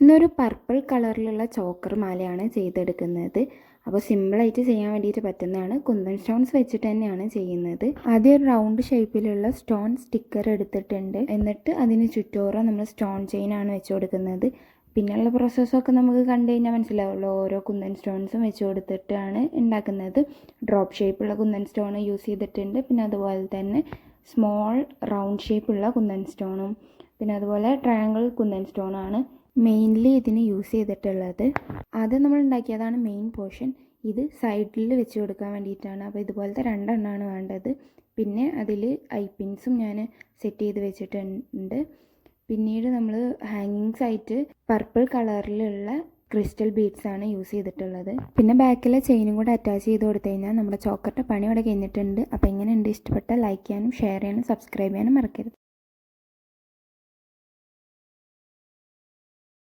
ഇന്നൊരു പർപ്പിൾ കളറിലുള്ള ചോക്കർ മാലയാണ് ചെയ്തെടുക്കുന്നത്. അപ്പോൾ സിമ്പിളായിട്ട് ചെയ്യാൻ വേണ്ടിയിട്ട് പറ്റുന്നതാണ്. കുന്തൻ സ്റ്റോൺസ് വെച്ചിട്ട് തന്നെയാണ് ചെയ്യുന്നത്. ആദ്യം ഒരു റൗണ്ട് ഷേപ്പിലുള്ള സ്റ്റോൺ സ്റ്റിക്കർ എടുത്തിട്ടുണ്ട്. എന്നിട്ട് അതിന് ചുറ്റോറം നമ്മൾ സ്റ്റോൺ ചെയിനാണ് വെച്ച് കൊടുക്കുന്നത്. പിന്നെയുള്ള പ്രോസസ്സൊക്കെ നമുക്ക് കണ്ടു കഴിഞ്ഞാൽ മനസ്സിലാവുമല്ലോ. ഓരോ കുന്തൻ സ്റ്റോൺസും വെച്ച് കൊടുത്തിട്ടാണ് ഉണ്ടാക്കുന്നത്. ഡ്രോപ്പ് ഷേപ്പുള്ള കുന്തൻ സ്റ്റോൺ യൂസ് ചെയ്തിട്ടുണ്ട്. പിന്നെ അതുപോലെ തന്നെ സ്മോൾ റൗണ്ട് ഷേപ്പുള്ള കുന്തൻ സ്റ്റോണും പിന്നെ അതുപോലെ ട്രയാങ്കിൾ കുന്തൻ സ്റ്റോണാണ് മെയിൻലി ഇതിന് യൂസ് ചെയ്തിട്ടുള്ളത്. ആദ്യം നമ്മൾ ഉണ്ടാക്കിയതാണ് മെയിൻ പോർഷൻ. ഇത് സൈഡിൽ വെച്ച് കൊടുക്കാൻ വേണ്ടിയിട്ടാണ്. അപ്പോൾ ഇതുപോലത്തെ 2 എണ്ണമാണ് വേണ്ടത്. പിന്നെ അതിൽ ഐപ്പിൻസും ഞാൻ സെറ്റ് ചെയ്ത് വെച്ചിട്ടുണ്ട്. പിന്നീട് നമ്മൾ ഹാങ്ങിങ്സ് ആയിട്ട് പർപ്പിൾ കളറിലുള്ള ക്രിസ്റ്റൽ ബീഡ്സ് ആണ് യൂസ് ചെയ്തിട്ടുള്ളത്. പിന്നെ ബാക്കിലെ ചെയിനും കൂടെ അറ്റാച്ച് ചെയ്ത് കൊടുത്തു കഴിഞ്ഞാൽ നമ്മുടെ ചോക്കറിൻ്റെ പണി ഇവിടെ കഴിഞ്ഞിട്ടുണ്ട്. അപ്പോൾ എങ്ങനെയുണ്ട്, ഇഷ്ടപ്പെട്ടാൽ ലൈക്ക് ചെയ്യാനും ഷെയർ ചെയ്യാനും സബ്സ്ക്രൈബ് ചെയ്യാനും മറക്കരുത്.